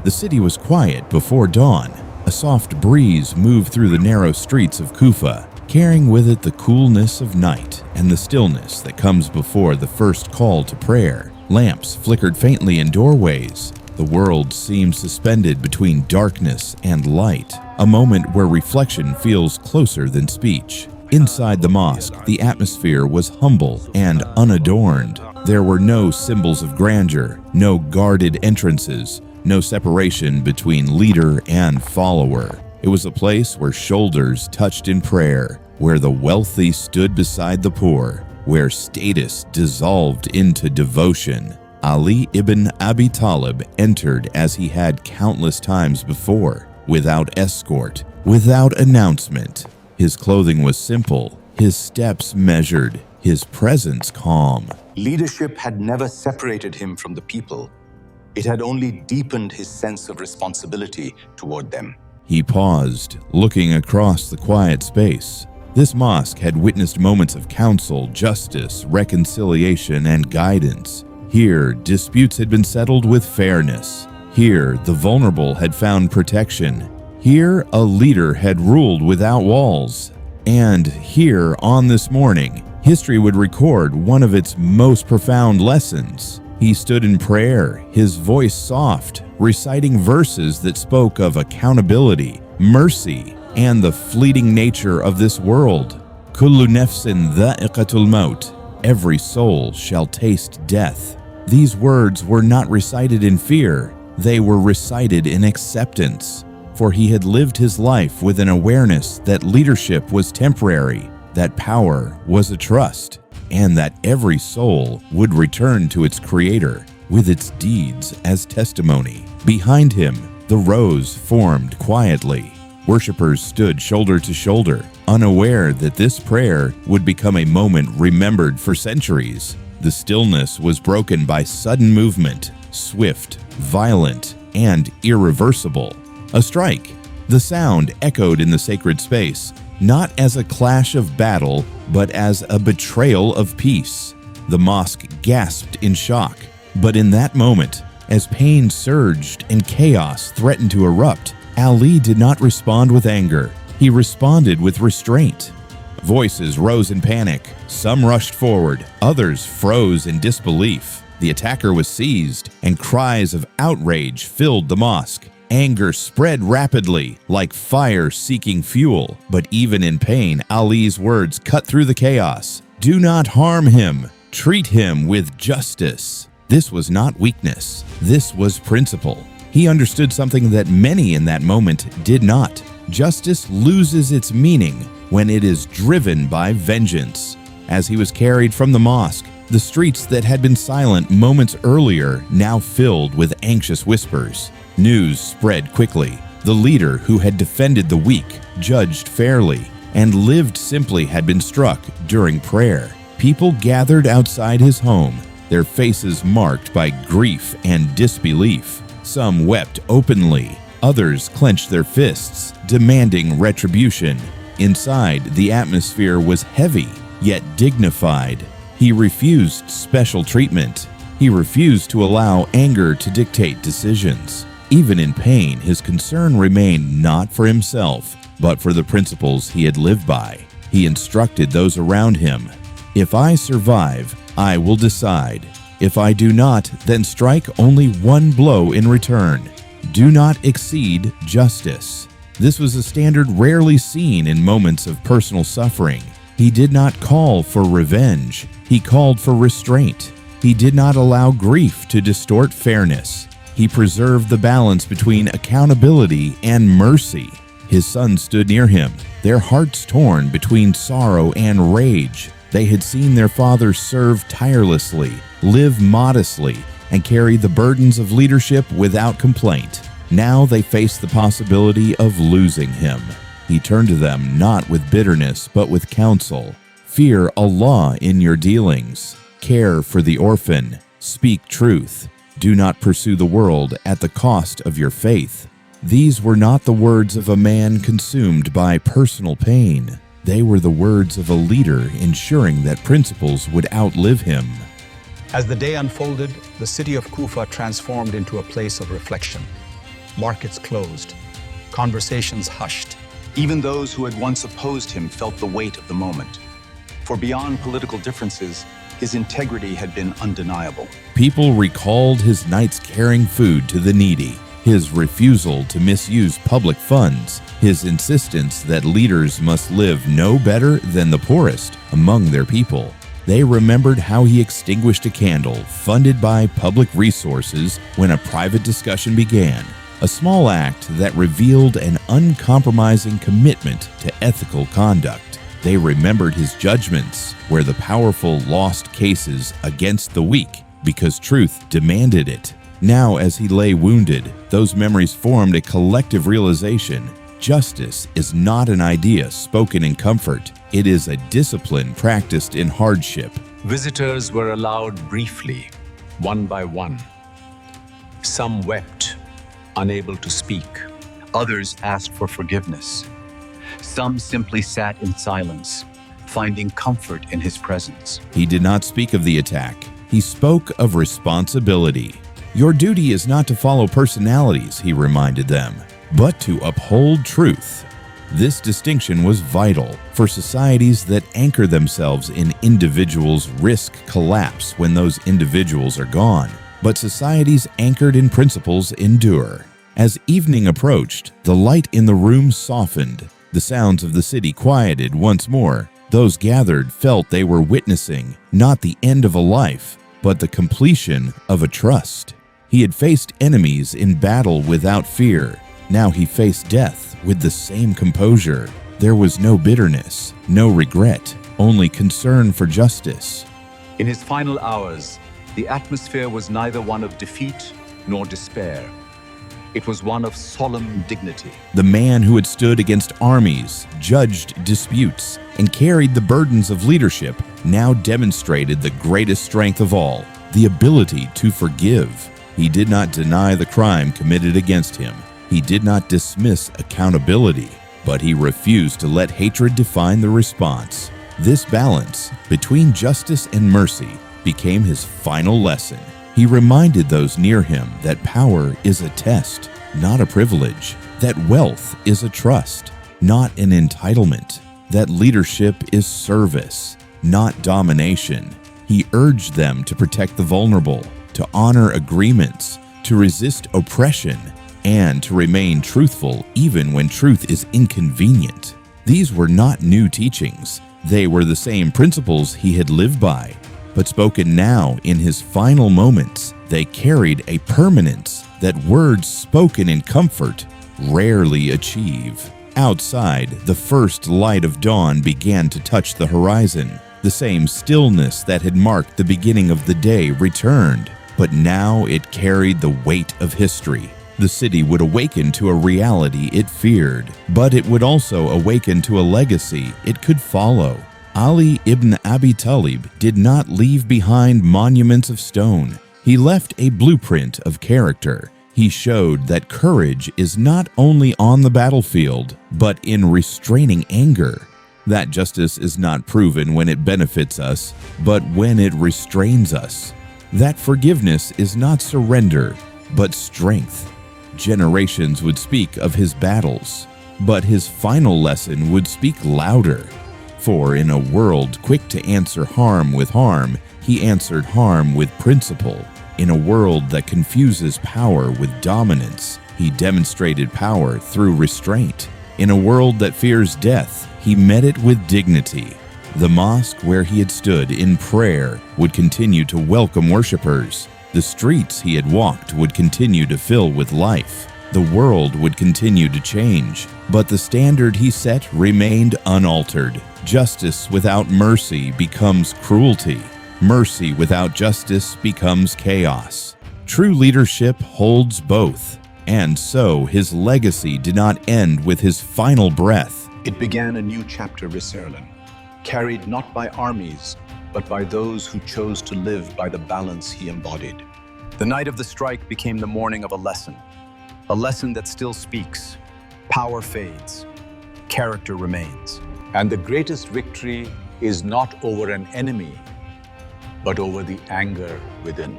The city was quiet before dawn. A soft breeze moved through the narrow streets of Kufa, carrying with it the coolness of night and the stillness that comes before the first call to prayer. Lamps flickered faintly in doorways. The world seemed suspended between darkness and light, a moment where reflection feels closer than speech. Inside the mosque, the atmosphere was humble and unadorned. There were no symbols of grandeur, no guarded entrances, no separation between leader and follower. It was a place where shoulders touched in prayer, where the wealthy stood beside the poor, where status dissolved into devotion. Ali ibn Abi Talib entered as he had countless times before, without escort, without announcement. His clothing was simple, his steps measured, his presence calm. Leadership had never separated him from the people. It had only deepened his sense of responsibility toward them. He paused, looking across the quiet space. This mosque had witnessed moments of counsel, justice, reconciliation, and guidance. Here, disputes had been settled with fairness. Here, the vulnerable had found protection. Here, a leader had ruled without walls. And here, on this morning, history would record one of its most profound lessons. He stood in prayer, his voice soft, reciting verses that spoke of accountability, mercy, and the fleeting nature of this world. Kullu nafsin dha'iqatul maut. Every soul shall taste death. These words were not recited in fear. They were recited in acceptance. For he had lived his life with an awareness that leadership was temporary, that power was a trust, and that every soul would return to its creator with its deeds as testimony. Behind him, the rows formed quietly. Worshippers stood shoulder to shoulder, unaware that this prayer would become a moment remembered for centuries. The stillness was broken by sudden movement, swift, violent, and irreversible. A strike. The sound echoed in the sacred space, not as a clash of battle, but as a betrayal of peace. The mosque gasped in shock. But in that moment, as pain surged and chaos threatened to erupt, Ali did not respond with anger. He responded with restraint. Voices rose in panic. Some rushed forward. Others froze in disbelief. The attacker was seized, and cries of outrage filled the mosque. Anger spread rapidly, like fire seeking fuel. But even in pain, Ali's words cut through the chaos. Do not harm him. Treat him with justice. This was not weakness. This was principle. He understood something that many in that moment did not. Justice loses its meaning when it is driven by vengeance. As he was carried from the mosque, the streets that had been silent moments earlier now filled with anxious whispers. News spread quickly. The leader who had defended the weak, judged fairly, and lived simply had been struck during prayer. People gathered outside his home, their faces marked by grief and disbelief. Some wept openly. Others clenched their fists, demanding retribution. Inside, the atmosphere was heavy, yet dignified. He refused special treatment. He refused to allow anger to dictate decisions. Even in pain, his concern remained not for himself, but for the principles he had lived by. He instructed those around him, "If I survive, I will decide. If I do not, then strike only one blow in return. Do not exceed justice." This was a standard rarely seen in moments of personal suffering. He did not call for revenge. He called for restraint. He did not allow grief to distort fairness. He preserved the balance between accountability and mercy. His sons stood near him, their hearts torn between sorrow and rage. They had seen their father serve tirelessly, live modestly, and carry the burdens of leadership without complaint. Now they faced the possibility of losing him. He turned to them not with bitterness, but with counsel. Fear Allah in your dealings. Care for the orphan. Speak truth. Do not pursue the world at the cost of your faith. These were not the words of a man consumed by personal pain. They were the words of a leader ensuring that principles would outlive him. As the day unfolded, the city of Kufa transformed into a place of reflection. Markets closed. Conversations hushed. Even those who had once opposed him felt the weight of the moment. For beyond political differences, his integrity had been undeniable. People recalled his nights carrying food to the needy, his refusal to misuse public funds, his insistence that leaders must live no better than the poorest among their people. They remembered how he extinguished a candle funded by public resources when a private discussion began, a small act that revealed an uncompromising commitment to ethical conduct. They remembered his judgments where the powerful lost cases against the weak because truth demanded it. Now, as he lay wounded, those memories formed a collective realization. Justice is not an idea spoken in comfort. It is a discipline practiced in hardship. Visitors were allowed briefly, one by one. Some wept, unable to speak. Others asked for forgiveness. Some simply sat in silence, finding comfort in his presence. He did not speak of the attack. He spoke of responsibility. Your duty is not to follow personalities, he reminded them, but to uphold truth. This distinction was vital for societies that anchor themselves in individuals risk collapse when those individuals are gone, but societies anchored in principles endure. As evening approached, the light in the room softened. The sounds of the city quieted once more. Those gathered felt they were witnessing not the end of a life, but the completion of a trust. He had faced enemies in battle without fear. Now he faced death with the same composure. There was no bitterness, no regret, only concern for justice. In his final hours, the atmosphere was neither one of defeat nor despair. It was one of solemn dignity. The man who had stood against armies, judged disputes, and carried the burdens of leadership now demonstrated the greatest strength of all, the ability to forgive. He did not deny the crime committed against him. He did not dismiss accountability, but he refused to let hatred define the response. This balance between justice and mercy became his final lesson. He reminded those near him that power is a test, not a privilege, that wealth is a trust, not an entitlement, that leadership is service, not domination. He urged them to protect the vulnerable, to honor agreements, to resist oppression, and to remain truthful even when truth is inconvenient. These were not new teachings. They were the same principles he had lived by, but spoken now in his final moments, they carried a permanence that words spoken in comfort rarely achieve. Outside, the first light of dawn began to touch the horizon. The same stillness that had marked the beginning of the day returned, but now it carried the weight of history. The city would awaken to a reality it feared, but it would also awaken to a legacy it could follow. Ali ibn Abi Talib did not leave behind monuments of stone. He left a blueprint of character. He showed that courage is not only on the battlefield, but in restraining anger. That justice is not proven when it benefits us, but when it restrains us. That forgiveness is not surrender, but strength. Generations would speak of his battles, but his final lesson would speak louder. For in a world quick to answer harm with harm, he answered harm with principle. In a world that confuses power with dominance, he demonstrated power through restraint. In a world that fears death, he met it with dignity. The mosque where he had stood in prayer would continue to welcome worshipers. The streets he had walked would continue to fill with life. The world would continue to change, but the standard he set remained unaltered. Justice without mercy becomes cruelty. Mercy without justice becomes chaos. True leadership holds both, and so his legacy did not end with his final breath. It began a new chapter, Risserlin, carried not by armies, but by those who chose to live by the balance he embodied. The night of the strike became the morning of a lesson that still speaks. Power fades, character remains. And the greatest victory is not over an enemy, but over the anger within.